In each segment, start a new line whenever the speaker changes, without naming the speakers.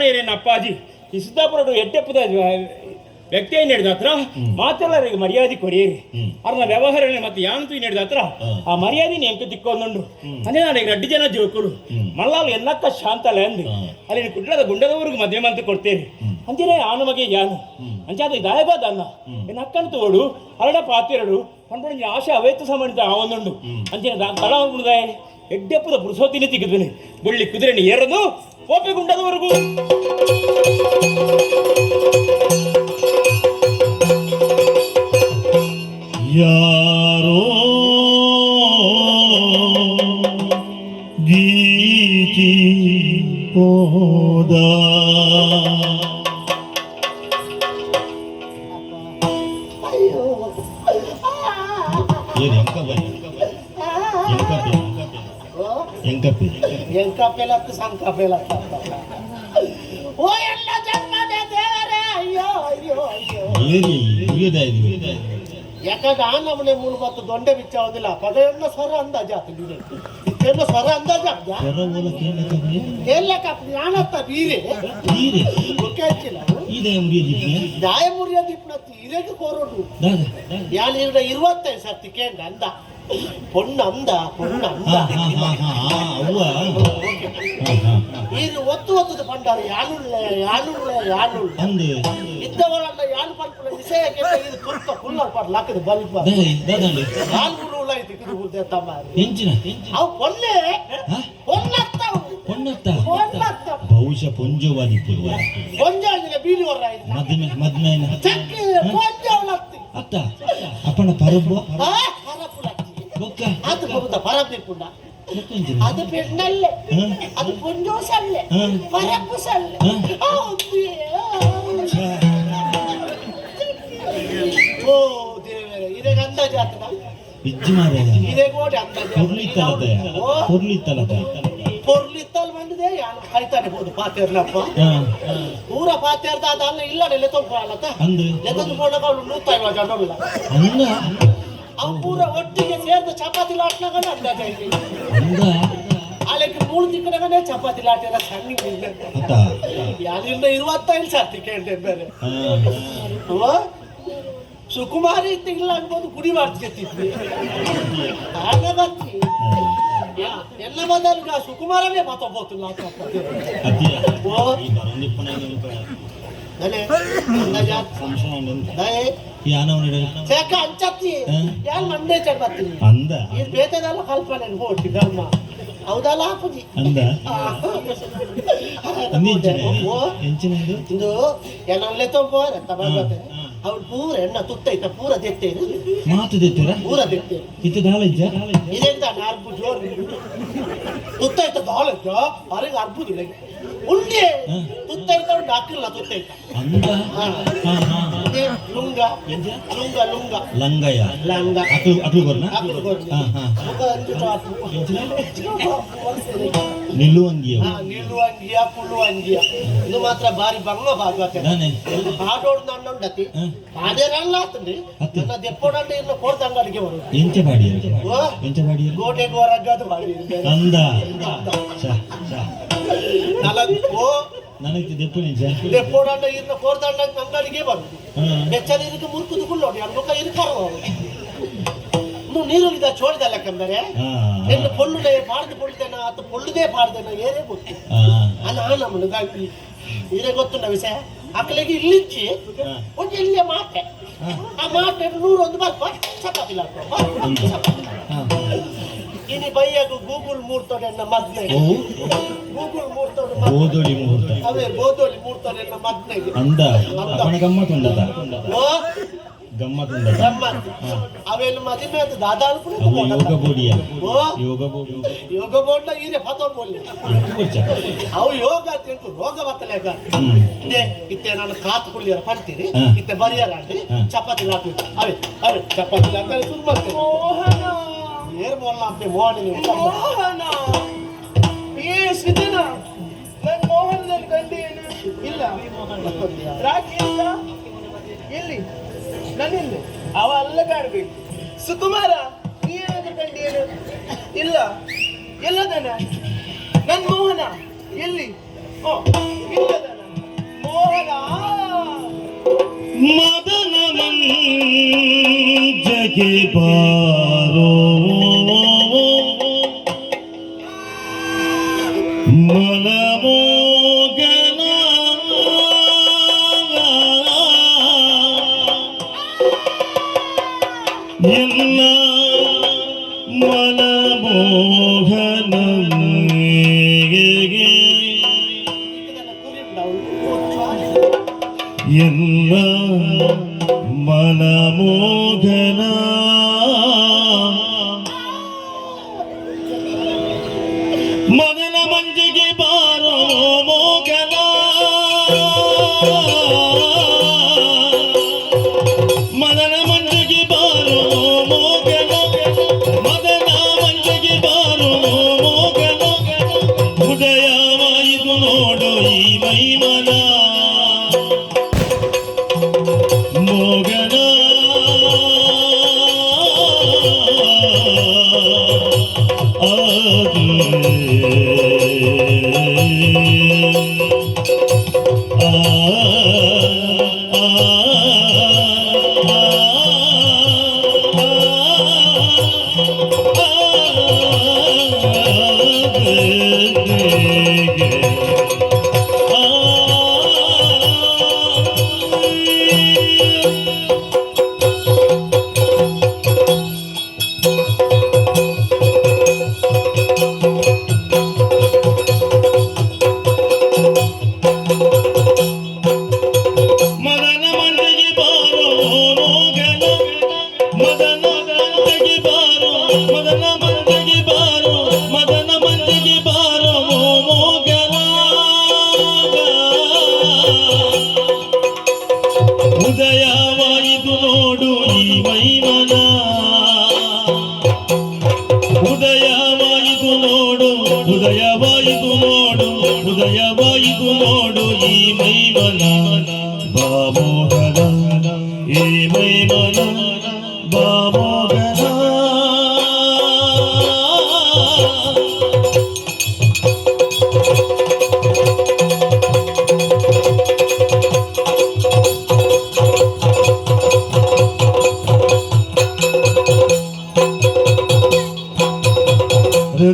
ಕಾಣೇರೇನು ಅಪ್ಪಾಜಿ ಈ ಸಿದ್ದಾಪುರ ಎಟ್ಟೆಪ್ಪದ ವ್ಯಕ್ತಿ ಏನು ಹೇಳಿದ ಹತ್ರ ಮಾತೆಲ್ಲರಿಗೆ ಮರ್ಯಾದೆ ಕೊಡಿಯೇರಿ ಅವ್ರನ್ನ ವ್ಯವಹಾರ ಮತ್ತೆ ಯಾಂತು ಏನು ಹೇಳಿದ ಹತ್ರ ಆ ಮರ್ಯಾದೆ ಎಂಕ ದಿಕ್ಕೊಂದುಂಡು ಅಂದ್ರೆ ನನಗೆ ರಡ್ಡಿ ಜನ ಜೋಕುಲು ಮಲ್ಲಾಲು ಎನ್ನಕ್ಕ ಶಾಂತಲೆ ಅಂದು ಅಲ್ಲಿ ಕುಡ್ಲದ ಗುಂಡದವ್ರಿಗೆ ಮದುವೆ ಮಂತ್ ಕೊಡ್ತೇನೆ ಅಂಜನೇ ಆನು ಮಗೆ ಯಾನು ಅಂಚಾದ ದಾಯಬಾದ ಅನ್ನ ಏನು ಅಕ್ಕನ ತೋಡು ಹರಡ ಪಾತಿರಡು ಪಂಡ ಆಶೆ ಅವೈತು ಸಂಬಂಧಿತ ಆವೊಂದುಂಡು ಅಂಚಿನ ತಡ ಮುಡ್ದಾಯ ಎಡ್ಡೆಪ್ಪದ ಪುರುಸೋತಿನಿ ತೆಗೆದನೆ ಬುಳ್ಳಿ ಕುದುರೆನಿ ಏರದು ಕೋಪೆ ಗುಂಡದವರೆಗೂ
ಯಾರೋ ಗೀತಿ ಹೋದ
ಎಂಕಪೆಲತ್ತು ಸಂಕಪೆಲತ್ತ ಓ ಎಲ್ಲ ಜನ್ಮದ ದೇವರೇ ಅಯ್ಯೋ ಅಯ್ಯೋ ಅಯ್ಯೋ ಯಾಕಂದ್ರೆ ಆ ನಮ್ಮನೆ ಮೂಲ ಮತ್ತು ದೊಂಡೆ ಬಿಚ್ಚಾವುದಿಲ್ಲ ಪದೆಯನ್ನ ಸ್ವರ ಅಂದಾಜ ಆಗ್ತದೆ ಇದೆಲ್ಲ ಸ್ವರ ಅಂದಾಜ ಕೇಳಕ್ಕ ಯಾನತ್ತ ಬೀರೆ ಗೊತ್ತಿಲ್ಲ ದಾಯ ಮುರಿಯೋದಿಪ್ನತ್ತು ಇರೇಗೆ ಕೋರೋಡು ಯಾನ್ 25 ಸರ್ತಿ ಕೇಂದ್ರ ಅಂದ பொண்ணு அந்த இது ஒத்து பண்றாரு யானுள்ள ಇದ್ದವರನ್ನ ಯಾನು ಪಡ್ಕೊಳ್ಳೋ ವಿಷಯ ಕೇಳಿ ಇದು ತುರ್ತ ಫುಲ್ಲ ಪಾಡ್ ಲಾಕದ ಬಲ್ಪ ಯಾನ್ ಗುರುಲ್ಲ ಇದು ಇದು ತಮ್ಮ ಅವು ಪೊನ್ನತ್ತ
ಬಹುಶಃ ಪೊಂಜವಾದಿ
ಪೊಂಜಾಜಿನ ಬೀಲಿ ಹೊರ
ಮದ್ಮೇನ
ಚಕ್ಕಿ ಪೊಂಜವಲತ್ತಿ
ಅತ್ತ ಅಪ್ಪನ ಪರಬ್ಬ
ಅದು ಬರುತ್ತ ಪರಬ್ಬಿಪ್ಪುಂಡ ಅದು ಪೆಣ್ಣಲ್ಲೇ ಅದು ಪುಂಜೋ ಸಲ್ಲೆ ಪರಪ್ಪು ಸಲ್ಲೆ ಓ ದೇವರೇ ಇದೇ ಅಂದಾಜು ಆಗ್ತದ ಇದೇ ಗೋಡೆ ಅಂದಾಜು ಪೊರ್ಲಿತ್ತಲ್ ಬಂದಿದೆ ಯಾನು ಕಾಯ್ತಾನೆ ಹೋದು ಪಾತೇರ್ಲಪ್ಪ ಪೂರ ಪಾತೇರ್ದ ಅದಲ್ಲ ಇಲ್ಲ ಲೆತ್ತೊಂಡ್ಕೊಳ್ಳತ್ತ ಲೆತ್ತೊಂದು ಕೊಂಡಾಗ ಅವಳು 150 ಜನಲ್ಲ ಅವು ಪೂರ ಒಟ್ಟಿಗೆ ಸೇರ್ದು ಚಪಾತಿ ಲಾಟ್ನಾಗ ಅಂದಾಜ ಅಲ್ಲಿಗೆ 3 ದಿಕ್ಕನಾಗನೇ ಚಪಾತಿ ಲಾಟಿ ಎಲ್ಲ ಸಣ್ಣ ಯಾರಿಂದ 25 ಸರ್ತಿ ಕೇಳ್ದೆ ಬೇರೆ ಸುಕುಮಾರಿ ತಿಂಗಳ ಅನ್ಬೋದು ಗುಡಿ ಮಾಡ್ತಿದ್ವಿ ಆಗ ಬರ್ತಿ ಎಲ್ಲ ಬದಲು ಸುಕುಮಾರನೇ ಮಾತಾಡ್ಬೋತಿಲ್ಲ ಅಂಚತ್ತಿ ಯಾರು ಮಂಡೆ ಚಡ್ಬತ್ತೀನಿ ಇದು ಬೇತದಲ್ಲ ಕಲ್ಪನೆ ಹೋಟಿ ಧರ್ಮ ಹೌದಲ್ಲ ಹಾಕುದಿ ಇದು ಏನಲ್ಲೇ ತೊಂಬೋರೆ ಅವ್ಳು ಪೂರ ಎಣ್ಣ ತುತ್ತೈತ ಪೂರ ದೆತ್ತೇನು
ಮಾತು ದೆತ್ತೇರ
ಪೂರ ದೆತ್ತೇರು
ಇದು ದಾಳಜ್ಜ
ಇದೆಂತ ಅರ್ಬು ಜೋರು ತುತ್ತೈತ ದಾಳಜ್ಜ ಅವರಿಗೆ ಅರ್ಬುದಿಲ್ಲ ಉಂಡೆ ತುತ್ತೈತ ಉಂಟು ಹಾಕಿಲ್ಲ ತುತ್ತೈತ ಲುಂಗ ಲುಂಗ ಲುಂಗ
ಲಂಗಯ್ಯ
ಲಂಗ
ಅಕ್ಲು ಬರ್ನ ನಿಲ್ಲುವಂಗಿಯ
ಪುಲ್ಲುವಂಗಿಯ ಇದು ಮಾತ್ರ ಬಾರಿ ಬಂಗ ಭಾಗವತ ಹಾಡೋಡು ನನ್ನ ಉಂಡತಿ ಅದೇನಲ್ಲ ಆಗ್ತದೆ ನನ್ನ ದೆಪ್ಪೋಡಂಡೆ ಇನ್ನು ಕೋರ್ತ ಅಂಗಡಿಗೆ ಬರುದು
ಎಂಚ ಬಾಡಿಯ
ಗೋಟೆ ಗೋರಗ್ಗದು ಬಾಡಿ
ಅಂದ
ನನಗೆ ದೆಪ್ಪೋಡಂಡೆ ಇನ್ನು ಕೋರ್ತ ಅಂಗಡಿಗೆ ಬರುದು ಬೆಚ್ಚದ ಇದಕ್ಕೆ ಮುರುಕುದು ಕುಳ್ಳೋಡಿ ಅನ್ಬೇಕ ಇರ್ಕಾರ ನೀರುಳಿದ ಚೋಳಿದ ಲೆಕ್ಕಂದರೆ ಹೆಣ್ಣು ಪೊಳ್ಳುದೇ ಪಾಡ್ದು ಪೊಳ್ಳಿದೇನ ಅಥವಾ ಪೊಳ್ಳುದೇ ಪಾಡ್ದೇನ ಏನೇ ಗೊತ್ತು ಅಲ್ಲ ನಮ್ಮನ್ನು ಗಾಡಿ ಇದೇ ಗೊತ್ತುಂಡ ವಿಷಯ ಅಕ್ಕಲಿಗೆ ಇಲ್ಲಿಚ್ಚಿ ಒಂದು ಇಲ್ಲಿಯ ಮಾತೆ ಆ ಮಾತೆ 101 ಬರ್ಪ ಚಪಾತಿಲ್ಲ ಇನಿ ಬೈಯಾಗ ಗೂಗಲ್ ಮೂರ್ತೋಡೆ ಮದ್ನೆ ಗೂಗಲ್ ಮೂರ್ತೋಡೆ ಅವೇ ಗೋಧೋಳಿ ಮೂರ್ತೋಡೆ ಮದ್ನೆಗೆ ಗಮ್ಮತ್ ಅವೆಲ್ಲ ಮದುವೆ ಅದು ದಾದಾಳು ಯೋಗ ಬೋರ್ಡ್ ಇದೆ ಫತೋರ್ ಬೋಲ್ ಅವು ಯೋಗ ತಿಳ್ಕು ರೋಗ ಬತ್ತಲೇಗ ಇತ್ತೆ ನಾನು ಕಾತು ಕುಳಿಯರ ಪಡ್ತೀರಿ ಇತ್ತೆ ಬರಿಯರ ಅಂದ್ರಿ ಚಪಾತಿ ಲಾಟಿ ಅವೇ ಅವೇ ಚಪಾತಿ ಲಾಟಿ ಶುರು ಮಾಡ್ತೇನೆ ಏರ್ ಬೋಲ್ಲ ಅಪ್ಪೆ ಮೋಹನ್ ಮೋಹನ ಇದೆನಾ ನನ್ ಮೋಹನ್ ಕಂಡಿ ಇಲ್ಲ ರಾಕಿ ಇಲ್ಲ ಎಲ್ಲಿ ನನ್ನಿಂದ ಅವ ಅಲ್ಲ ಕಾಡ್ಬೇಕು ಸುಕುಮಾರ ನೀನೇನಾದ್ರೂ ಕಂಡಿ ಏನು ಇಲ್ಲ ಎಲ್ಲದಾನ ನನ್ ಮೋಹನ ಎಲ್ಲಿ ಓ ಇಲ್ಲದಾನ
ಮಂಜಗೆ ಬಾರೋ ಮನಮೋಗನ ಎಲ್ಲ ಮನಮೋಹನ ಎಲ್ಲ ಮನಮೋಗನ ಮಗನ ಮಂಜಿಗೆ ಬಾರೋ ಮೋಗನ ಮದನ ಮಂಜಿಗೆ ಬಾರೋ ಮೋಗನ ಮದನ ಮಂಜಿಗೆ ಬಾರೋ ಮೋಗನ ಉದಯವಾಯಿತು ನೋಡು ಈ ಮೈಮನ ಮೋಗನ ಉದಯವಾಯಿತು ನೋಡು ಈ ಮೈಮನ ಉದಯವಾಯಿತು ನೋಡು ಉದಯವಾಯಿತು ನೋಡು ಉದಯವಾಯಿತು ನೋಡು ಈ ಮೈಮನ ಬಾಮೋಗನ ಈ ಮೈಮನ ಬಾಮೋಗನ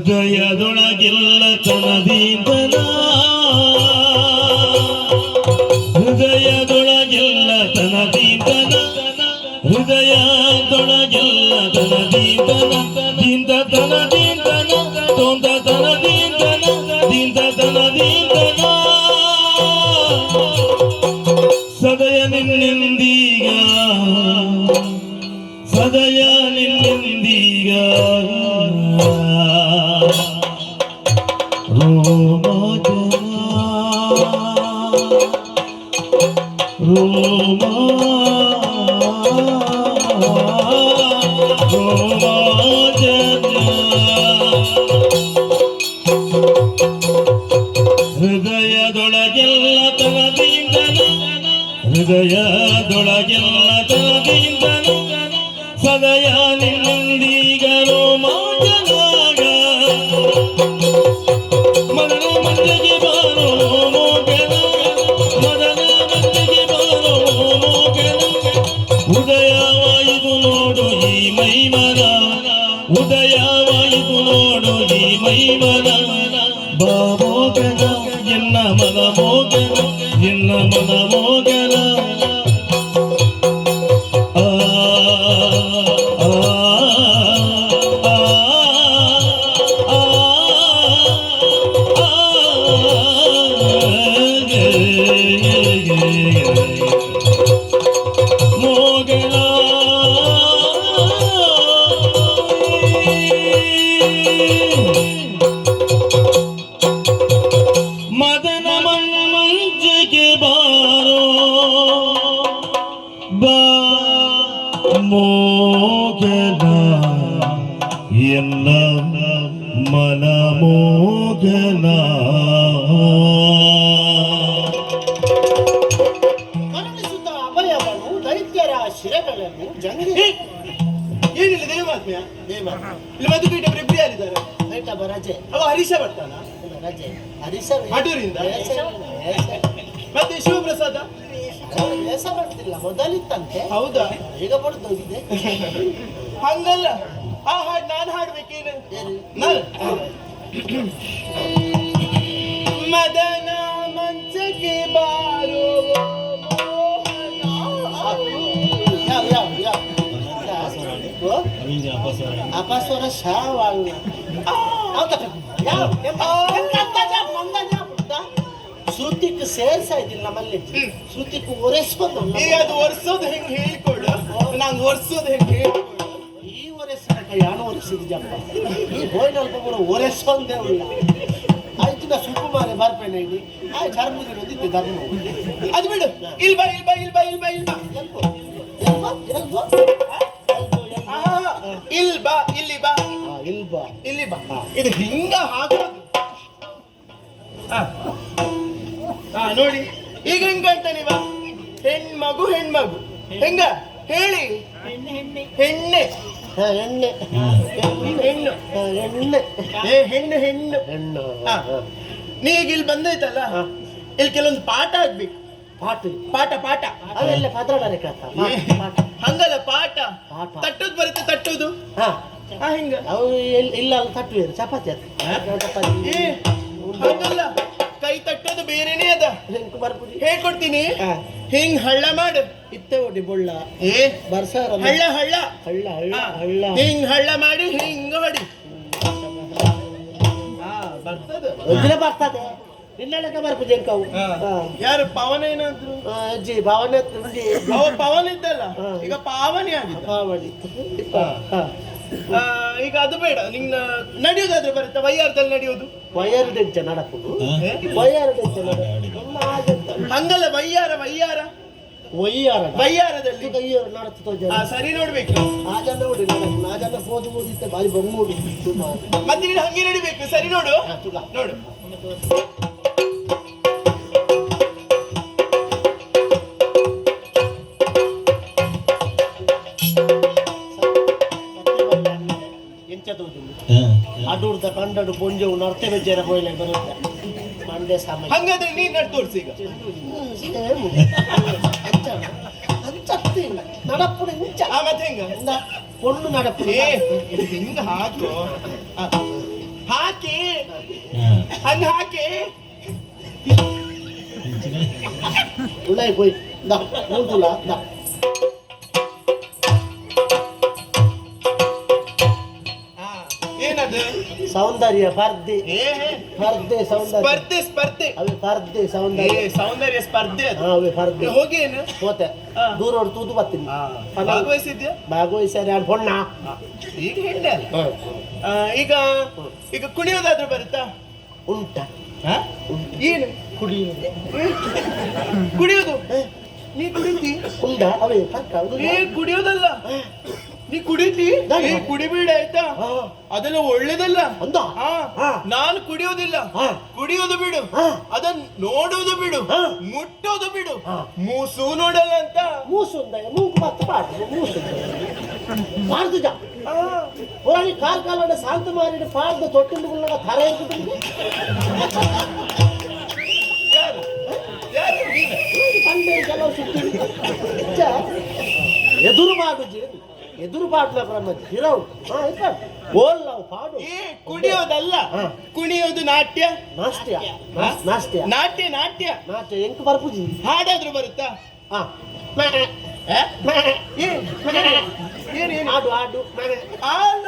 ಹೃದಯದೊಳಗಿಲ್ಲ ತನದೀಂದನ ಹೃದಯದೊಳಗಿಲ್ಲ ತನದೀಂದನ ಹೃದಯದೊಳಗಿಲ್ಲ ತನದೀಂದನ ದಿಂದ ತನದೀಂದನ ತೊಂದ ತನದೀಂದನ ದಿಂದ ತನದೀಂದನ ಸದಯ ನಿನ್ನಿಂದೀಗ ಸದಯ ನಿನ್ನಿಂದೀಗ ಹೃದಯದೊಳಗೆಲ್ಲ ತನದಿಂದನ ಹೃದಯದೊಳಗೆಲ್ಲ ತನದಿಂದನ ಸದಯ ನಿನ್ನೊಂದಿಗ ರೋಮಾಂಚನಾಗ ಮದನ ಮಂದಿಗೆ ಬಾರೋ ಮೋಗನ ಮದನ ಮಂದಿಗೆ ಬಾರೋ ಮೋಗನ ಉದಯವಾಯಿತು ನೋಡು ಈ ಮೈಮನ ಉದಯವಾಯಿತು ನೋಡು ಈ ಮೈಮನ ಬಾಮೋಗನ ಎನ್ನ ಮನ ಮೋಗನ ಎನ್ನ ಮನ ಮೋಗನ ಮದನ ಮಂಜಿಗೆ ಬಾರೋ ಬಾ ಮೋಗನ ಎಲ್ಲ ಮನ ಮೋಗನ
ಕರುಣಿಸುತ್ತ ಅಭಯವನ್ನು ದೈತ್ಯರ ಶಿರಗಳನ್ನು ಜಂಗಿ
ಏನಿಲ್ಲ ದೇವಾತ್ಮ್ಯ
ದೇವ
ಇಲ್ಲಿ ಮಧುಪೀಠ ಪ್ರಿಬ್ರಿ ಯಾರಿದ್ದಾರೆ
ಐಟಬ ರಜೆ
ಅವ ಹರೀಶ ಬರ್ತಾನ
ರಜೆ ಹರಿಸ
ಅಡೂರಿಂದ ಮತ್ತೆ ಶಿವಪ್ರಸಾದ್ ಪದ
ವೇಷ ಮಾಡುದಿಲ್ಲ ಮೊದಲಿತ್ತಂತೆ
ಹೌದಾ
ಈಗ ಪಡೆದು ಹೋಗಿದೆ.
ಹಂಗಲ್ಲ ಆ ಹಾಡು ನಾನು ಹಾಡ್ಬೇಕೇನು ನಾನು ಮದನ ಮಂಚಕ್ಕೆ ಬಾರೋ ಮೋಹನ.
ಯಾವ ಯಾವ ಯಾವ ಅಪಸ್ವರ ಶಾವಲ್ಲ ಶ್ರುತಿಕ್ ಸೇರ್ಸಾಯ್ತಿಲ್ಲ ನಮ್ಮಲ್ಲಿ ಶ್ರುತಿಕ್ ಒರೆಸ್ಕೊಂಡು
ಈಗ ಅದು ಒರ್ಸೋದು ಹೆಂಗ್ ಹೇಳ್ಕೊಡು ನಂಗೆ ಒರ್ಸೋದು ಹೆಂಗ್ ಹೇಳ್ಕೊಡು.
ಈ ಒರೆಸ್ಬೇಕ ಯಾನು ಒರೆಸಿದ ಜಪ್ಪ ಈ ಹೋಯ್ನಲ್ಪ ಕೂಡ ಒರೆಸೊಂದೇ ಉಳ್ಳ ಆಯ್ತು ನಾ ಸುಕುಮಾರೆ ಬರ್ಪೇನೆ ಇಲ್ಲಿ ಆಯ್ ಚರ್ಮದಿ ಬಂದಿದ್ದೆ ಧರ್ಮ
ಅದು ಬಿಡು ಇಲ್ ಬಾ ಇಲ್ ಬಾ ಇಲ್ ಬಾ ಇಲ್ ಬಾ ಇಲ್ ಬಾ
ಎಲ್ಬೋ ಎಲ್ಬೋ ಎಲ್ಬೋ
ಇಲ್ ಬಾ ಇಲ್ಲಿ ಬಾ
ಇಲ್ಬಾ
ಇಲ್ಲಿ ಬಾ ಇದು ಹಿಂಗ ಹಾಕೋದು ನೋಡಿ ಈಗ ಹೆಂಗ್ ಕಾಣ್ತಾನೆ ಬಾ ಹೆಣ್ಮಗು ಹೆಣ್ಮಗು ಹೆಂಗ ಹೇಳಿ ಹೆಣ್ಣೆ
ಎಣ್ಣೆ
ಹೆಣ್ಣು
ಎಣ್ಣೆ
ಏ ಹೆಣ್ಣು ಹೆಣ್ಣು
ಹೆಣ್ಣು
ನೀಗ ಇಲ್ಲಿ ಬಂದೈತಲ್ಲ ಇಲ್ಲಿ ಕೆಲವೊಂದು ಪಾಠ ಆಗ್ಬೇಕು
ಪಾಟು
ಪಾಠ ಪಾಠ
ಅವೆಲ್ಲ ಪದ್ರಾಡನೆ ಕೇಳ್ತ
ಹಂಗಲ್ಲ ಪಾಠ
ಪಾಠ.
ತಟ್ಟೋದು ಬರುತ್ತೆ ತಟ್ಟೋದು
ಹಾ
ಹಿಂಗ
ಅವು ಇಲ್ಲ ಅಲ್ಲಿ ತಟ್ಟುವೇರು ಚಪಾತಿ ಅದು ಚಪಾತಿ
ಏ ಹಂಗಲ್ಲ ಕೈ ತಟ್ಟೋದು ಬೇರೆನೇ ಅದ
ಹೆಂಕು ಬರ್ಪುಡಿ
ಹೇಳ್ಕೊಡ್ತೀನಿ
ಹಾ.
ಹಿಂಗ್ ಹಳ್ಳ ಮಾಡು
ಇತ್ತೆ ಒಡಿ ಬೊಳ್ಳ
ಏ
ಬರ್ಸಾರ
ಹಳ್ಳ ಹಳ್ಳ
ಹಳ್ಳ ಹಳ್ಳ
ಹಾ.
ಹಳ್ಳ
ಹಿಂಗ್ ಹಳ್ಳ ಮಾಡಿ ಹಿಂಗ ಹೊಡಿ ಬರ್ತದ
ಒಜ್ಜಿನ ಬರ್ತದೆ ನಿನ್ನೆಳಕ ಬರ್ಪುಜಿ ಎಂಕವು
ಯಾರು ಪವನ ಏನಾದ್ರು
ಅಜ್ಜಿ ಭಾವನೆ ಉಂಡಿ
ಅವ ಪವನ ಇದ್ದಲ್ಲ
ಹಾ.
ಈಗ ಪಾವನಿ ಆಗಿದ್ದ
ಪಾವಡಿ
ಈಗ ಅದು ಬೇಡ ನಿನ್ನ ನಡೆಯೋದಾದ್ರೆ ಬರುತ್ತೆ ವೈಯಾರದಲ್ಲಿ ನಡೆಯೋದು
ವಯರ್ ಡೆಂಚ ನಡಪುದು ವಯರ್ ಡೆಂಚ
ಹಂಗಲ್ಲ ವೈಯಾರ ವೈಯಾರ
ವಯ್ಯಾರ
ವೈಯಾರದಲ್ಲಿ
ಕೈಯರು ನಡತ್ತು
ಸರಿ ನೋಡ್ಬೇಕು
ಆ ಜನ ನೋಡಿ ನಡಕು ಆ ಜನ ಹೋದು ಓದಿತ್ತೆ ಬಾರಿ ಬಂಗೂಡಿ
ಮತ್ತೆ ನೀನು ಹಂಗೆ ನಡಿಬೇಕು ಸರಿ ನೋಡು ನೋಡು
ಎಂಚದೋದಿಲ್ಲ ಅಡೂರ್ದ ಕಂಡಡು ಪೊಂಜವು ನರ್ತೆ ಬೆಜ್ಜೆರ ಹೋಯ್ಲೆ ಬರುತ್ತೆ ಮಂಡ್ಯ ಸಾಮಾನ್ಯ
ಹಂಗಾದ್ರೆ ನೀನ್ ನಡ್ ತೋರ್ಸಿ ಈಗ
ನಡಪುಡಿ ಇಂಚ
ಮತ್ತೆ ಹೆಂಗ
பொண்ணு நடப்பு
ಏ ಇದು ಹಿಂಗ ಹಾಕು ಹಾಕಿ ಹಂಗ ಹಾಕಿ
ಉಳ್ಳಾಯಿ போய் இந்த மூந்துல இந்த
ಏನದು
ಸೌಂದರ್ಯ ಪರ್ದೆ
ಏ
ಪರ್ದೆ ಸೌಂದರ್ಯ
ಸ್ಪರ್ಧೆ ಸ್ಪರ್ಧೆ
ಅವೆ ಪರ್ದೆ
ಏ
ಸೌಂದರ್ಯ
ಸೌಂದರ್ಯ ಸ್ಪರ್ಧೆ ಅದು
ಅವೆ ಪರ್ದೆ
ಹೋಗಿ ಏನು
ಹೋತೆ
ಹಾ.
ದೂರ ಹೊಡ್ ತೂತು ಬರ್ತೀನಿ
ಭಾಗವಹಿಸಿದ್ಯಾ
ಭಾಗವಹಿಸ್ಯಾರ ಎರಡು ಹೊಣ್ಣ
ಈಗ ಹೆಣ್ಣೆ ಅಲ್ಲ ಈಗ ಈಗ ಕುಣಿಯೋದಾದ್ರೂ ಬರುತ್ತಾ
ಉಂಟ
ಏನು
ಕುಡಿಯುವುದು
ಕುಡಿಯೋದು ನೀ ಕುಡಿತಿ
ಉಂಡ ಅವೇ ಪಕ್ಕ
ಏ ಕುಡಿಯೋದಲ್ಲ ನೀ ಕುಡಿತಿ
ನಾನು-
ಏ ಕುಡಿಬೇಡ ಆಯ್ತಾ
ಹಾ.
ಅದೆಲ್ಲ ಒಳ್ಳೇದಲ್ಲ
ಅಂದ
ಹಾ.
ಹಾ.
ನಾನು ಕುಡಿಯೋದಿಲ್ಲ
ಹಾ.
ಕುಡಿಯೋದು ಬಿಡು
ಹಾ.
ಅದನ್ನ ನೋಡೋದು ಬಿಡು
ಹಾ.
ಮುಟ್ಟೋದು ಬಿಡು
ಹಾ.
ಮೂಸು ನೋಡಲ್ಲ ಅಂತ
ಮೂಸು ಉಂದ ಮೂಗು ಮತ್ತೆ ಪಾಡ್ದು ಮೂಸು ಪಾಡ್ದು ಜಾ
ಹಾ.
ಪುರಾಣಿ ಕಾಲ್ ಕಾಲಡ ಶಾಂತ ಮಾರಿಡ ಪಾಡ್ದು ತೊಟ್ಟಿಂದು ಗುಳ್ಳಗ ಥರ ಇರ್ತದೆ
ಯಾರು ಯಾರು ನೀನು?
ಪಂಡೆ ಕೆಲವು ಸುತ್ತಿ ಎದುರು ಮಾಡುಜಿ ಎದುರು ಪಾಡ್ಲ ಬ್ರಹ್ಮ ಹಿರವು ಹಾ ಇತ್ತ ಬೋಲ್ ನಾವು ಪಾಡು
ಏ ಕುಡಿಯೋದಲ್ಲ
ಹಾ.
ಕುಣಿಯೋದು ನಾಟ್ಯ
ನಾಸ್ತ್ಯ
ಹಾ?
ನಾಸ್ತ್ಯ
ನಾಟ್ಯ ನಾಟ್ಯ
ನಾಟ್ಯ ಎಂಕ್ ಬರ್ಪುಜಿ
ಹಾಡಾದ್ರೂ ಬರುತ್ತಾ
ಹಾ
ಏ? ಏನ್ ಏನು
ಆಡು ಆಡು
ಅಲ್ಲ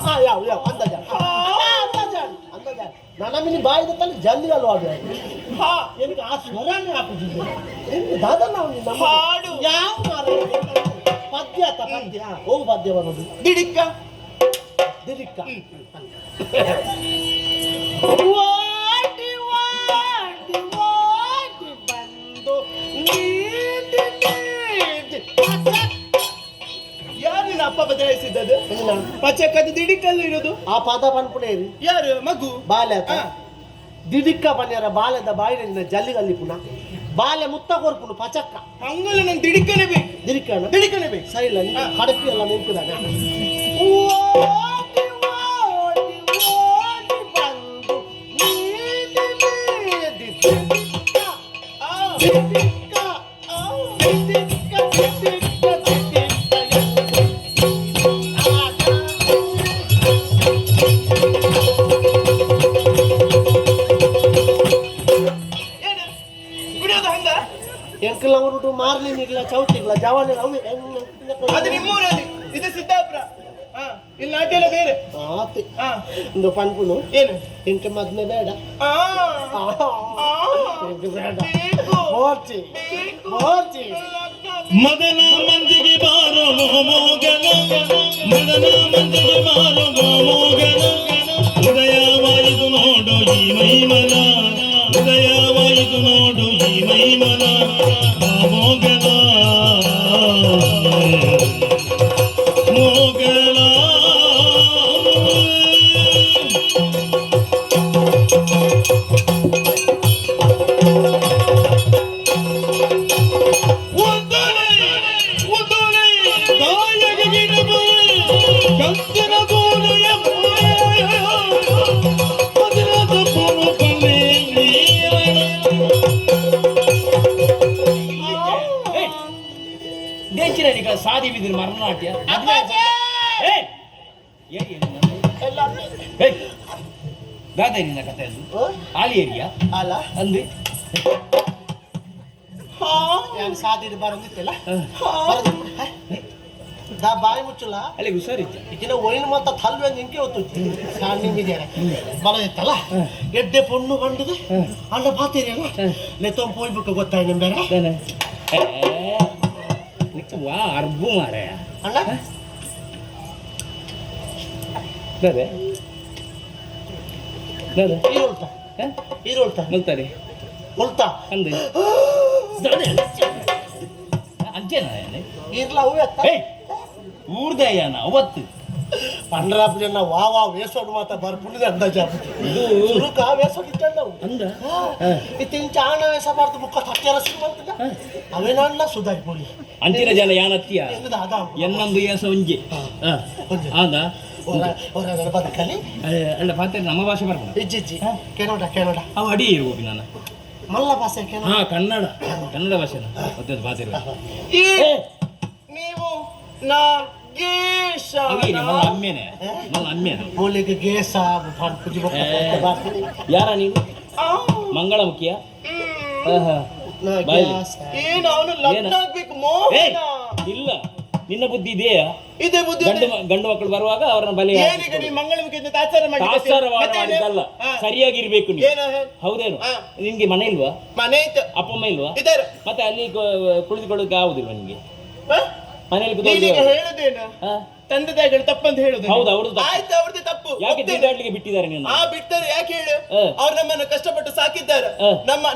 ಹಾ ಯಾವ ಯಾವ ಅಂದಾಜ ಅಂದಾಜ ಅಂದಾಜ ನನ್ನ ಮಿನಿ ಬಾಯಿದ ತಲೆ ಜಲ್ದಿಗಲ್ವ ಅದು
ಹಾ.
എനിക്ക് ಆ ಸ್ವರನೇ ಹಾಕುದಿಲ್ಲ ಎಂದು ದಾದಲ್ಲ ಅವನು ನಮ್ಮ
ಹಾಡು.
ಯಾವ ಮಾರ್ರೆ? ಪದ್ಯ ಆತ ಪದ್ಯ ಹೋಗು ಪದ್ಯ ಬರೋದು
ದಿಡಿಕ್ಕ
ದಿಲಿಕ್ಕ ಬಂದು
ಯಾರು ನಿನ್ನ ಅಪ್ಪ ಬದಲಾಯಿಸಿದ್ದದು ಪಚಕದ ದಿಡಿಕಲ್ಲಿ ಇರೋದು
ಆ ಪದ ಪನ್ಪುಣೇರಿ
ಯಾರು ಮಗು
ಬಾಲ್ಯ ಆತ
ಹಾ.
ದಿದಿಕ್ಕ ಪನ್ಯರ ಬಾಲ್ಯದ ಬಾಯಿನ ಜಲ್ಲಿಗಲ್ಲಿ ಪುನಃ ಬಾಲ್ಯ ಮುತ್ತ ಕೊರ್ಪುನು ಪಚಕ್ಕ
ಹಂಗಲ್ಲ ನಂಗೆ ದಿಡಿಕನೇ ಬೇಕು
ದಿರಿಕ್ಕಣ
ದಿಡಿಕನೇ ಬೇಕು
ಸರಿಲ್ಲ
ಹಾ.
ಕಡಪಿ ಎಲ್ಲ ನಿಂತಿದ್ದಾನೆ ಬಂದು ಸಿಟ್ಟಿಕ್ಕ, ಸಿಟ್ಟಿಕ್ಕ, ಸಿಟ್ಟಿಕ್ಕ, ಸಿಟ್ಟಿಕ್ಕ,
ಏನು ಕುಡಿಯೋದು ಹಂಗ?
ಎಂಕಲ್ ಅವರು ಮಾರ್ಲಿನಿಲ್ಲ ಚೌತಿಗ್ಲ ಜವಾನ
ಅದು ನಿಮ್ಮೂರಲ್ಲಿ, ಇದು ಸಿದ್ದಾಪುರ. ಹಾ, ಇಲ್ಲಿ ನಾಟ್ಯ ಎಲ್ಲ ಬೇರೆ.
ಆತಿ
ಹಾ,
ಒಂದು ಪಂಪುನು
ಏನು?
ಎಂಕ ಮದ್ನೆ ಬೇಡ
ಆ,
ಎಂಕ ಬೇಡ
ಬೇಕು,
ಹೋರ್ತಿ
ಬೇಕು.
ಹೋರ್ತಿ
ಮದನ ಮಂದಿಗೆ ಬಾರೋ ಮೋಗನ ಮದನ ಮಂದಿಗೆ ಬಾರೋ ಮೋಗನ ಉದಯವಾಯಿತು ನೋಡು ಈ ಮೈಮನ ಉದಯವಾಯಿತು ನೋಡು ಈ ಮೈಮನ ಮೋಗನ ಮೋಗನ
ದೇಚಿನ ಸಾದಿ ಬಿದ್ದಿರ ಮರನಾಟ್ಯ ದಾದ ನಿನ್ನ ಕಥೆ ಅದು ಆಲಿ ಏರಿಯಾ
ಅಲ್ಲ
ಅಂದ್ರಿ
ಯಾನ್ ಸಾದಿರಿ ಬರಂದಿತ್ತಲ್ಲ ದಾ ಬಾಯಿ ಮುಚ್ಚಲ್ಲ
ಅಲ್ಲಿ ಹುಷಾರಿತ್ತು
ಇದನ್ನ ಒಯ್ನು ಮತ್ತ ತಲ್ವೆ ನಿಂಕೆ ಹೊತ್ತು ನಿಂಗಿದ್ದಾರೆ ಬರದಿತ್ತಲ್ಲ ಎಡ್ಡೆ ಪೊಣ್ಣು ಕಂಡಿದೆ ಅಲ್ಲ ಬಾತೀರಿ ಅಲ್ಲ ನೆತ್ತೊಂದು ಪೋಯ್ಬೇಕು ಗೊತ್ತಾಯ್ ನಿಮ್ ಬೇರೆ
ವಾ ಅರ್ಬು ಮಾರ
ಅಣ್ಣ
ದಾದೆ ದಾದೆ
ಈರುಳ್ತಾ ಈರುಳ್ತಾ
ಮಲ್ತಾರೆ
ಉಳ್ತಾ
ಅಂದೆ ಅಂಚೆನ
ಈರ್ಲ ಅವು ಎತ್ತ
ಊರ್ದಯ್ಯನ ಅವತ್ತು
ಪಂಡ್ರಾಪ್ಲಿನ ವಾ ವೇಸೋಡು ಮಾತ ಬರ್ ಪುಣ್ಯದ ಅಂದಾಜ ಸುರುಕ ವೇಸೋಡು ಇಟ್ಟವು
ಅಂದ
ಇತ್ತಿನ ಚಾಣ ವೇಸಬಾರ್ದು ಮುಖ ತಟ್ಟೆರ ಸಿಗುವಂತಲ್ಲ ಅವೇನಲ್ಲ ಸುಧಾರಿ ಬೋಲಿ
ಅಂಚಿನ ಜನ ಯಾನತ್ತಿಯ
ಎಂದ ಅದ
ಎನ್ನೊಂದು ಏಸ ಒಂಜಿ ಆದ
ಅವರ ಬದುಕಲಿ
ಅಲ್ಲ ಪಾತ್ರ ನಮ್ಮ ಭಾಷೆ ಬರ್ಬೋದು
ಇಜ್ಜಿ ಕೆನೋಡ
ಅವು ಅಡಿ ಇರ್ಬೇಕು ನಾನು
ಮಲ್ಲ ಭಾಷೆ ಕೆನೋ
ಹಾ ಕನ್ನಡ ಭಾಷೆನ ಮತ್ತೆ ಭಾಷೆ
ನೀವು ನಾ ಗೇಶ
ಮಲ್ಲ ಅಮ್ಮೇನೆ
ಬೋಲಿಗೆ ಗೇಸ ಪುಜಿ
ಯಾರ ನೀನು ಮಂಗಳಮುಖಿಯ
ಏನು ಅವನು ಲಗ್ನ ಆಗ್ಬೇಕು ಮೋಹನ.
ಇಲ್ಲ ನಿನ್ನ ಬುದ್ಧಿ ಇದೆಯಾ
ಇದೇ ಬುದ್ಧಿ
ಗಂಡು ಮಕ್ಕಳು ಬರುವಾಗ ಅವರನ್ನ ಬಲಿ
ಏನೀಗ ನೀವು ಮಂಗಳಮುಖಿಯಿಂದ ತಾತ್ಸಾರ
ಮಾಡಿದ್ದಲ್ಲ ಸರಿಯಾಗಿರ್ಬೇಕು ನೀವು
ಏನು
ಹೌದೇನು ನಿನ್ಗೆ ಮನೆ ಇಲ್ವಾ
ಮನೆ ಇತ್ತು
ಅಪ್ಪ ಅಮ್ಮ ಇಲ್ವಾ
ಇದ್ದಾರೆ
ಮತ್ತೆ ಅಲ್ಲಿ ಕುಳಿತುಕೊಳ್ಳೋಕೆ ಆಗುದಿಲ್ವಾ ನಿನ್ಗೆ ಮನೇಲಿ
ನೀನೀಗ ಹೇಳುದೇನು ತಂದೆ ತಾಯಿಗಳು ತಪ್ಪಂತ ಹೇಳುದು
ಹೌದು ಅವ್ರದ್ದು
ಆಯ್ತು ಅವ್ರದ್ದು ತಪ್ಪು
ಯಾಕೆ ತಿರುಗಾಡ್ಲಿಕ್ಕೆ ಬಿಟ್ಟಿದ್ದಾರೆ ನೀನು
ಬಿಡ್ತಾರೆ ಯಾಕೆ ಹೇಳು ಅವ್ರು ನಮ್ಮನ್ನು ಕಷ್ಟಪಟ್ಟು ಸಾಕಿದ್ದಾರೆ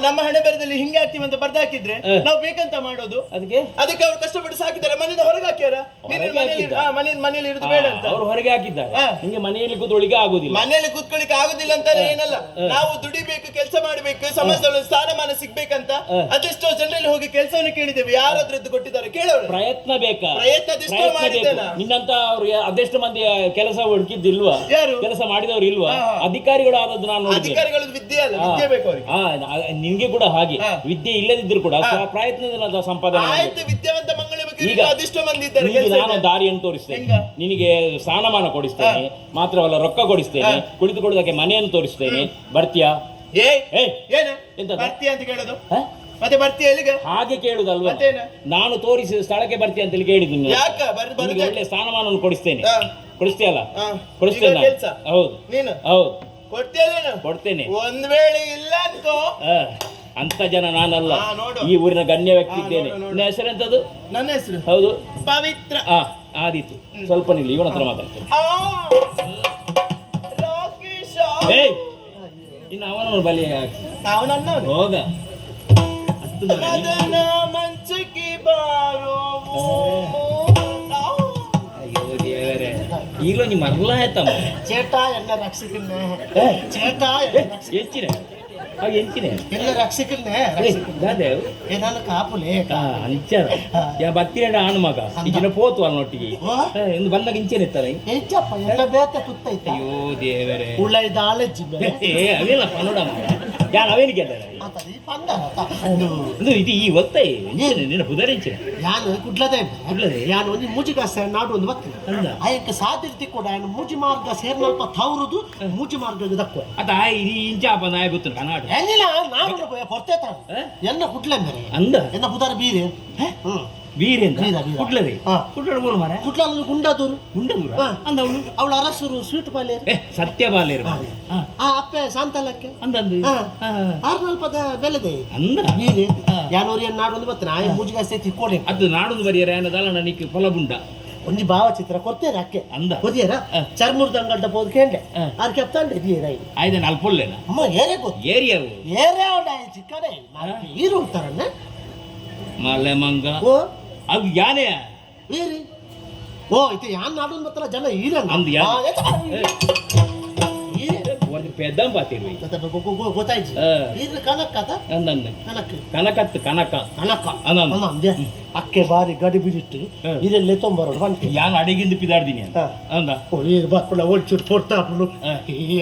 ನಮ್ಮ ಹಣೆ ಬರದಲ್ಲಿ ಹಿಂಗೆ ಆಗ್ತೀವಿ ಅಂತ ಬರ್ದಾಕಿದ್ರೆ ನಾವು ಬೇಕಂತ ಮಾಡೋದು ಅದಕ್ಕೆ ಅವ್ರು ಕಷ್ಟಪಟ್ಟು ಸಾಕಿದ್ದಾರೆ ಮನೆಯಿಂದ ಹೊರಗೆ ಹಾಕ್ಯಾರ ಮನೆಯಲ್ಲಿ ಇರುದು ಬೇಡ ಅಂತ
ಅವ್ರು ಹೊರಗೆ ಹಾಕಿದ್ದಾರೆ ನಿಂಗೆ ಮನೆಯಲ್ಲಿ ಕೂತ್ಕೊಳ್ಳಿಕ್ಕೆ ಆಗುದಿಲ್ಲ
ಮನೆಯಲ್ಲಿ ಕೂತ್ಕೊಳ್ಳಿಕ್ಕೆ ಆಗುದಿಲ್ಲ ಅಂತಾನೆ ಏನಲ್ಲ ನಾವು ದುಡಿಬೇಕು ಕೆಲಸ ಮಾಡ್ಬೇಕು ಸಮಾಜದಲ್ಲಿ ಸ್ಥಾನಮಾನ ಸಿಗ್ಬೇಕಂತ ಅದೆಷ್ಟೋ ಜನರಲ್ಲಿ ಹೋಗಿ ಕೆಲಸವನ್ನು ಕೇಳಿದ್ದೇವೆ ಯಾರಾದ್ರೂ ಎದ್ದು ಕೊಟ್ಟಿದ್ದಾರೆ ಕೇಳೋರು
ಪ್ರಯತ್ನ ಬೇಕಾ
ಪ್ರಯತ್ನದಿಷ್ಟೋ ಮಾಡಿದ್ದೇನೆ
ನಿನ್ನಂತ ಅವ್ರು ಅದೆಷ್ಟು ಮಂದಿ ಕೆಲಸ ಹುಡುಕಿದ್ದಿಲ್ವಾ
ಯಾರು
ಕೆಲಸ ಮಾಡಿದವರು ಇಲ್ವಾ ಅಧಿಕಾರಿಗಳು ಆದದ್ದು ನಾನು ನೋಡಿದ್ದೆ
ಅಧಿಕಾರಿಗಳ ವಿದ್ಯೆ ಅಲ್ಲ ವಿದ್ಯೆ ಬೇಕು ಅವ್ರಿಗೆ
ನಿನ್ಗೆ ಕೂಡ ಹಾಗೆ ವಿದ್ಯೆ ಇಲ್ಲದಿದ್ರು ಕೂಡ ಪ್ರಯತ್ನದಿಂದ ಸಂಪಾದನೆ
ಆಯ್ತು ವಿದ್ಯಾವಂತ ಮಂಗಳಮುಖಿ
ಈಗ
ಅದೆಷ್ಟೋ ಮಂದಿ ಇದ್ದಾರೆ
ನಿನಗೆ ನಾನು ದಾರಿಯನ್ನು ತೋರಿಸ್ತೇನೆ ನಿನಗೆ ಸ್ಥಾನಮಾನ ಕೊಡಿಸ್ತೇನೆ ಮಾತ್ರವಲ್ಲ ರೊಕ್ಕ ಕೊಡಿಸ್ತೇನೆ ಕುಳಿತುಕೊಳ್ಳೋದಕ್ಕೆ ಮನೆಯನ್ನು ತೋರಿಸ್ತೇನೆ ಬರ್ತೀಯಾ
ಏನು
ಎಂತ
ಬರ್ತೀಯ ಅಂತ ಕೇಳೋದು ಮತ್ತೆ ಬರ್ತೀಯ ಎಲ್ಲಿಗೆ
ಹಾಗೆ ಕೇಳುದಲ್ವಾ ನಾನು ತೋರಿಸಿದ ಸ್ಥಳಕ್ಕೆ ಬರ್ತೀಯ ಅಂತ ಕೇಳಿದ್ದು
ಯಾಕ
ನಿನಗೆ ಒಳ್ಳೆ ಸ್ಥಾನಮಾನವನ್ನು ಕೊಡಿಸ್ತೇನೆ ಕೊಡಿಸ್ತೀಯಲ್ಲ ಕೊಡಿಸ್ತೇನೆ ಹೌದು
ನೀನು
ಹೌದು
ಕೊಡ್ತೀಯಲ್ಲ
ಕೊಡ್ತೇನೆ
ಒಂದ್ ವೇಳೆ ಇಲ್ಲ ಅನ್ಕೋ
ಅಂತ ಜನ ನಾನಲ್ಲ ಈ ಊರಿನ ಗಣ್ಯ ವ್ಯಕ್ತಿ ಇದ್ದೇನೆ ನಿನ್ನ ಹೆಸರೆಂತದ್ದು
ನನ್ನ ಹೆಸರು
ಹೌದು
ಪವಿತ್ರ
ಆದೀತು ಸ್ವಲ್ಪ ನಿಲ್ಲಿ ಇವನ ಹತ್ರ ಮಾತಾಡ್ತೇನೆ ಇನ್ನು ಅವನನ್ನು ಬಲಿ
ಅವನನ್ನ
ಹೋಗ
ಮದನ ಮಂಚಕ್ಕೆ ಬಾರೋ
ಈಗಲೂ ನೀ ಮರಲ ಆಯ್ತಮ್ಮ
ಚೇಟ ಎಲ್ಲ ರಕ್ಷಕನ್ನೇ ಚೇಟ
ಎಂಚಿನ ಎಂಚಿನ
ಎಲ್ಲ ರಕ್ಷಕನ್ನೇ ಏನಾದ್ರು ಕಾಪುಲೆ
ಅಂಚಾರ ಯಾ ಬತ್ತಿರ ಆಣು ಮಗ ಈಗಿನ ಪೋತು ಅಲ್ಲೊಟ್ಟಿಗೆ ಎಂದು ಬಂದಾಗ ಇಂಚೇನೆ ಇರ್ತಾರೆ
ಹೆಚ್ಚಪ್ಪ ಎಲ್ಲ ಬೇತೆ ತುತ್ತೈತೆ
ಅಯ್ಯೋ ದೇವರೇ
ಉಳ್ಳ ಇದ್ದಾಳೆ ಜಿಬ್ಬೆ
ಅವೆಲ್ಲ ನೋಡ ಯಾನ್ ಅವೇನು ಗೆದ್ದಾರ
ಮಾತಾಡಿ ಪಂದರ
ಇದು ಇದು ಈ ಒತ್ತಾಯಿ ನಿನ್ನ ಪುದರಿಂಚಿನ
ಯಾನು ಕುಡ್ಲದೆ
ಕುಡ್ಲದೆ?
ಯಾನು ಒಂದು ಮೂಜಿಗಾಸ ನಾಡು ಒಂದು ಬರ್ತದೆ
ಅಂದ.
ಆಯಕ್ಕೆ ಸಾಧ್ಯತೆ ಕೂಡ ಯಾನು ಮೂಜಿ ಮಾರ್ಗ ಸೇರ್ನಲ್ಪ ತವರುದು ಮೂಜಿ ಮಾರ್ಗ ದಕ್ಕುವ
ಅದ ಇದು ಇಂಚ ನಾಯ ಗೊತ್ತು ಕನಾಟ
ಏನಿಲ್ಲ ನಾನು ಹೊರತೆ ತಾನು ಎನ್ನ ಕುಡ್ಲೆ ಮೇರೆ
ಅಂದ
ಎನ್ನ ಪುದಾರ ಬೀರೆ ಹ್ಮ್
ವೀರೇಂದ್ರ
ವೀರ, ವೀರ.
ಕುಡ್ಲದೆ
ಹಾ.
ಕುಡ್ಲಡ ಬೋಲ್ ಮಾರ
ಕುಡ್ಲಲ್ಲಿ ಗುಂಡದೂರು
ಗುಂಡದೂರ
ಹಾ.
ಅಂದ ಅವಳು
ಅವಳ ಅರಸರು ಸ್ವೀಟ್ ಪಾಲೆ
ಸತ್ಯ ಬಾಲೆ
ಆ ಅಪ್ಪೆ ಶಾಂತಲಕ್ಕೆ
ಅಂದಂದು
ಆರ್ನಲ್ಪದ ಬೆಲೆದೆ
ಅಂದ
ಬೀರೆ ಯಾನೂರಿಯನ್ ನಾಡು ಒಂದು ಬರ್ತನೆ ಆಯ ಮೂಜಿಗಾಸ ತಿಕ್ಕೋಡೆ
ಅದು ನಾಡೊಂದು ಬರಿಯರ ಏನದಲ್ಲ ನನಗೆ ಫಲಬುಂಡ
ಒಂಜಿ ಭಾವಚಿತ್ರ ಕೊಡ್ತೇನೆ ಅಕ್ಕೆ
ಅಂದ.
ಕೊದಿಯರ ಚರ್ಮುರ್ದ ಅಂಗಡ್ಡ ಹೋದ್ ಕೇಂಡೆ ಅದ್ ಕೆಪ್ತಾಂಡೆ ಬೀರೈ
ಆಯ್ದ ಅಲ್ಪೊಲ್ಲೇನ
ಅಮ್ಮ ಏರೇ ಗೊತ್ತು
ಏರಿಯಾವು
ಏರೇ ಉಂಡ ಚಿಕ್ಕಡೆ ಈರು ಉಂಟಾರನ್ನ
ಮಲೆ ಮಂಗ
ಓ
ಅದು ಯಾನೇ
ಈರಿ ಓ ಇದು ಯಾನ್ ನಾಡು ಮಾತ್ರ ಜನ ಈರನ್ನ
ಅಂದ್ ಯಾ-
ಈರೆ
ಪೆದ್ದಂ ಪಾತಿರ್ವಿ
ಗೊತ್ತಾಯ್ತು ಈರ ಕನಕದ
ಅಂದಂದ
ಕನಕ
ಕನಕತ್ತು ಕನಕ
ಕನಕ
ಅನ್ನಂದು.
ಅಂದೆ ಅಕ್ಕೆ ಬಾರಿ ಗಡಿ ಬಿಡಿಟ್ಟು ಇದೆಲ್ಲ ತೊಂಬರೋಡು ಬಂತು
ಯಾನ್ ಅಡಿಗಿಂದು ಪಿದಾಡ್ದೀನಿ ಅಂತ ಅಂದ
ಈಗ ಬಾಪುಳ ಒಳ್ಚೂರು ಪೊರ್ತಾಪುಳು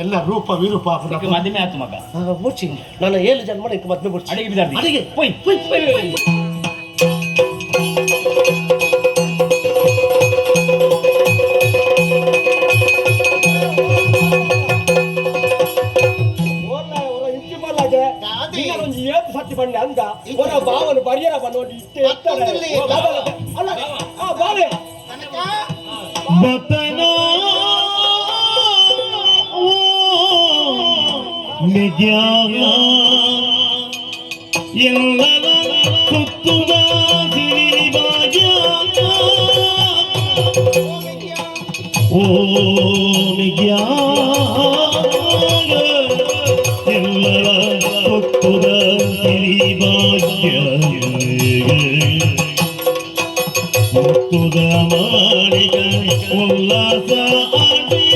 ಎಲ್ಲ ರೂಪ ವಿರೂಪ
ಈಗ ಮದುವೆ ಆತು ಮಗ
ಮುಚ್ಚಿ ನಾನು 7 ಜನ ಮಾಡಿ ಮದ್ವೆ ಮುಚ್ಚಿ
ಅಡಿಗೆ ಪಿದಾಡ್ದಿ
ಅಡಿಗೆ
ಪೊಯ್ ಪೊಯ್ ಪೊಯ್
ಸತ್ತಿ ಬಂಡೆ ಅಂದ ಬಾವನು ಬರಿಯರ ನೋಡಿ ಇಷ್ಟೇ ಬಾಳೆ
ಬತನ ನಿಜ್ಞಾನ ಎಲ್ಲರ ಸುತ್ತುದ ಸಿರಿಭಾಗ್ಯ ಓ ನಿಜ್ಞಾನ ಎಲ್ಲರ ಸುತ್ತುದ ಸಿರಿಭಾಗ್ಯ ಮುತ್ತುದ ಮಾಳಿಕ ಉಲ್ಲಾಸ ಆಡಿಯ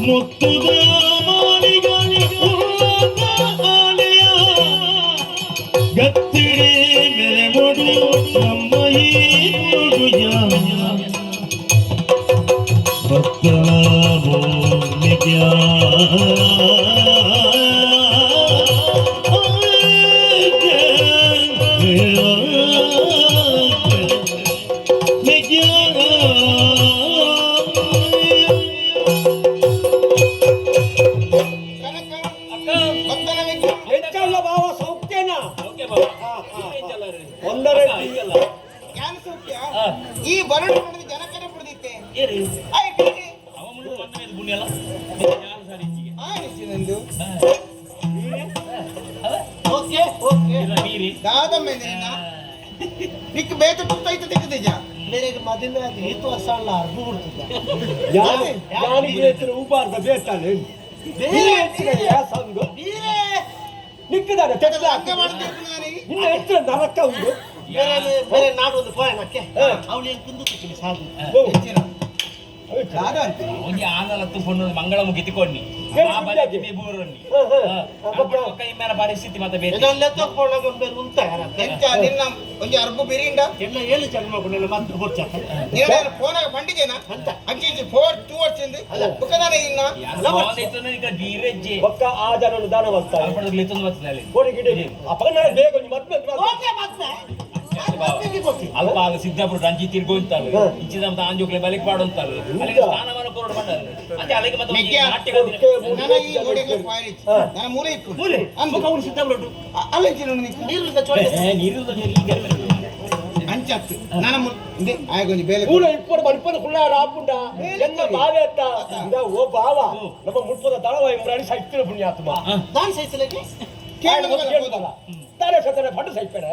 ಮುತ್ತುದ ಮಾಳಿಕ ಉಲ್ಲಾಸ ಆಡಿಯ ಗತ್ತಿಡಿ ಬೆಲೆ ಮೊಡು ನಮ್ಮ ಈ ಮುಡುಯ ಭಕ್ತನ ಭೂಮಿಗ್ಯ
ಬಾವ ಸೌಖ್ಯನಾ
ಈ ಬರಡು ಮಾಡಿದ ಜನಕರ ಪಡೆದಿತ್ತೆ ಆನಿಸಿನಂದು
ಓಕೆ ಓಕೆ
ದಾದ ಮೇಲಿನ ನಿಕ್ ಬೇತ ತುತ್ತೈತ ತೆಗೆದಿಜ
मेरे मदन आदि तो असल लार बुड़ता
ಯಾನಿ ಬೇತ್ರ ಉಬಾರ್ದ ಬೇತಾನೆ ಬೇರೆ ಯಾ ಸಂಗ
बीरे
ನಿಕ್ಕದಾನೆ ತೆಗೆದ
ಅಂಗ ಮಾಡ್ತಿದ್ದು ನಾನು
ಇನ್ನು ಹೆಚ್ಚು ನರಕ ಉಂಟು
मेरे नाड़ ಒಂದು ಪೋಯನಕ್ಕೆ ಅವಳು ಏನು ಕುಂದು ತಿಕ್ಕಿ ಸಾಕು
ದಾದ ಅಂತ
ಒಂಜಿ ಆನಲತ್ತು ಪೊಣ್ಣು ಮಂಗಳಮುಖಿ ತಿಕ್ಕೊಂಡಿ ಕೈ ಮೇಲೆ ಪರಿಸ್ಥಿತಿ ಮತ್ತೆ ಬೇರೆ
ಇದೆಲ್ಲ ತಕ್ಕೊಳ್ಳೋದು ಬೇರೆ ಉಂಟ
ಎಂತ ನಿನ್ನ ಒಂಜಿ ಅರ್ಬು ಬಿರಿಂಡ
ಎಲ್ಲ 7 ಜನ್ಮ ಕೊನೆಲ್ಲ ಮತ್ತೆ ಹೊಡ್ಚಾಕ
ನೀನು ಫೋನಾಗ ಬಂದಿದ್ದೇನಾ
ಅಂತ
ಅಂಚಿ 4 2 ವರ್ಷದಿಂದ ಬುಕದಾನೆ ಇನ್ನ
ಧೀರಜ್ಜೆ
ಒಕ್ಕ ಆ ಜನನು ದಾನವಂತ ಕೋಡಿ ಗಿಡ ಅಪಗನ ಬೇಗ ಮತ್ತೆ
ಓಕೆ ಮತ್ತೆ
ಅಲ್ಪ ಆಗ ಸಿದ್ದಾಪುರ ರಂಜಿ ತಿರ್ಗೋಂತಾಳೆ ಇಂಚಿದ ಆಂಜೋಕ್ಲೆ ಬಲಿಕ್ ಪಾಡೋಂತಾಳೆ ಅಲ್ಲಿಗೆ ಸ್ನಾನವನ ಕೊರಡು ಬಂದಾಳೆ ಮತ್ತೆ ಅಲ್ಲಿಗೆ ಮತ್ತೆ
ಮೆಗ್ಯ ನನ್ನ ಈ ಓಡಿಗೆ ಫೈರ್ ಇತ್ತು ನನ್ನ ಮೂಲೆ ಇತ್ತು
ಮೂಲೆ
ಅಮ್ಮ ಅವ್ರು ಸಿದ್ದಾಪುರ
ಅಲ್ಲಂಚಿ ನೋಡಿ
ನೀರಿಂದ ಚೋಟೆ
ನೀರು
ಅಂಚತ್ತು ನನ್ನ ಮುಂದೆ ಆಯ್ಕೊಂಜಿ ಬೇಲೆ
ಪೂರ ಇಪ್ಪಡು ಮಲ್ಪದ ಕುಳ್ಳಾರ ಆಪುಂಡ ಎನ್ನ ಬಾವೆ ಅಂತ ಇದ ಓ ಬಾವ ನಮ್ಮ ಮುಟ್ಪದ ದಳವಾಯಿ ಮುರಾಡಿ ಸೈತಿರ ಪುಣ್ಯಾತ್ಮ
ದಾನ್ ಸೈಸಲಕ್ಕೆ
ಕೇಳುದಲ್ಲ ತಾರೆ ಸತನೆ ಪಟ್ಟು ಸೈಪೇನೆ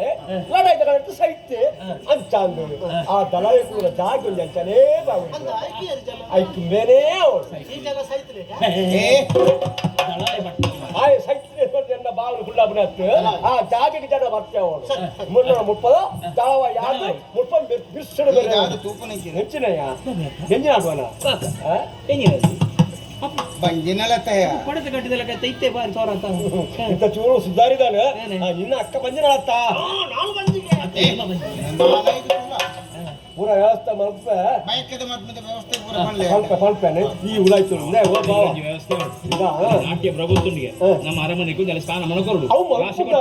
ಲಡಾಯಿ ತಗೊಂಡು ಸೈತೆ ಅಂತ ಅಂದು ಆ ದಳವಾಯಿ ಕೂಡ ಜಾಗ ಒಂದು ಅಂತಾನೇ ಬಾವು
ಅಂದ ಆಯ್ಕೆ ಜನ
ಆಯ್ತು ಬೇರೆ
ಈ ಜನ ಸೈತಲೆ
ಏ
ಆಯ್ ಸೈತಿನ ಎನ್ನ ಬಾವಲು ಕುಳ್ಳಾಪುರ ಆ ಜಾಗಕ್ಕೆ ಜನ ಬರ್ತೇವೆ ಅವಳು ಮುನ್ನೂರ ಮುಪ್ಪದ ದಳವಾಯಿ ಯಾರು ಮುಪ್ಪದ ಬಿರ್ಸಡು ಬೇರೆ
ಯಾವುದು ತೂಪನಿಂಚಿನ
ಹೆಚ್ಚಿನಯ್ಯ ಎಂಜಿನ ಆಡುವನ
ಬಂಜಿನಲ್ಲ ತಯ
ಪಡೆದ ಕಟ್ಟಿದಲ್ಲ ಇತ್ತೆ ಬಾರಿ ತೋರ ಅಂತ
ಇಂಥ ಚೂರು ಸುಧಾರಿದಾನೆ ನಿನ್ನ ಅಕ್ಕ ಬಂದಿರತ್ತ
ನಾನು ಬಂದಿಗೆ
ನಾನಾಯ್ತು ಕೂಡ
ಪೂರ ವ್ಯವಸ್ಥೆ ಮಲ್ಪ
ಬಯಕದ ಮದ್ಮದ ವ್ಯವಸ್ಥೆ ಪೂರ ಮಾಡ್ಲೆ
ಪಲ್ಪೇನೆ ಈ ಉದಾಯ್ತು
ವ್ಯವಸ್ಥೆ ನಾಟ್ಯ ಪ್ರಭುತ್ವನಿಗೆ ನಮ್ಮ ಅರಮನೆಗೂ ಜಲ ಸ್ನಾನ ಮನಕೊರಡು
ಅವು ಮಲ್ಪುದ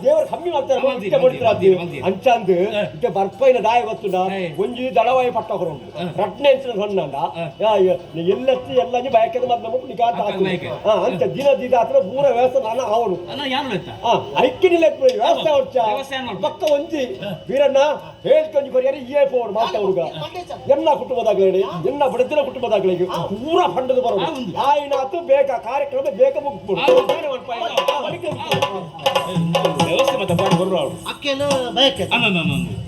ದೇವರು ಕಮ್ಮಿ ಮಾಡ್ತಾರೆ ಅಂಚಾಂದು ಇತ್ತೆ ಬರ್ಪೈನ ದಾಯ ಗೊತ್ತುಂಡ ಒಂಜಿ ದಳವಾಯಿ ಪಟ್ಟ ಹೊರಡು ರಟ್ನೆ ಅಂತ ಸೊನ್ನಂಡ ಎಲ್ಲೆತ್ತಿ ಎಲ್ಲ ಬಯಕದ ಮದ್ ನಮಗೆ ನಿಗಾತ ಅಂತ ದಿನ ದಿನ ಹತ್ರ ಪೂರ ವ್ಯವಸ್ಥೆ ನಾನು ಅವನು ಐಕ್ಯನಿಲ್ಲ ವ್ಯವಸ್ಥೆ ಹೊಡ್ಚ ಪಕ್ಕ ಒಂಜಿ ವೀರಣ್ಣ ಹೇಳ್ಕೊಂಡಿ ಬರೀ ಏ ಪೋಡು ಮಾತ ಹುಡುಗ ಎನ್ನ ಕುಟುಂಬದಾಗಲಿ ಎನ್ನ ಬಡತಿನ ಕುಟುಂಬದಾಗಲಿ ಪೂರ ಫಂಡದ ಬರೋದು ಆಯ್ನಾತು ಬೇಕಾ ಕಾರ್ಯಕ್ರಮ ಬೇಗ ಮುಗಿಸ್ಬಿಡು
ವ್ಯವಸ್ಥೆ ಮತ್ತೆ ಬರ್ರು ಅವ್ರು
ಅಕ್ಕೆಲ್ಲ ಬಯಕೆ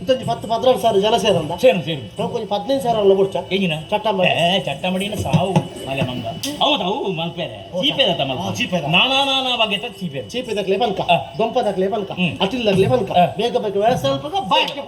ಇಂತೊಂದು 10-12 ಸಾವಿರ ಜನ ಸೇರಂದ
ಸೇರು
ನಾವು ಕೊಂಚ 15 ಸಾವಿರ ಅಲ್ಲ ಬಿಡ್ಚ
ಈಗಿನ ಚಟ್ಟಮಡಿನ ಸಾವು ಮಲೆ ಮಂಗ ಹೌದು ಅವು ಮಲ್ಪೇರೆ ಚೀಪೇದ ತಮ್ಮ
ಚೀಪೇದ.
ನಾನಾ ಬಗ್ಗೆ ಚೀಪೇದ
ಚೀಪಿದಾಗ್ಲೇ ಬನ್ಕ ದೊಂಪದಾಗ್ಲೇ ಬನ್ಕ ಅಟಿಲ್ದಾಗ್ಲೇ ಬನ್ಕ ಬೇಗ ಬೇಗ ವ್ಯವಸ್ಥೆ ಸ್ವಲ್ಪ ಬಾಯ್ಕೆ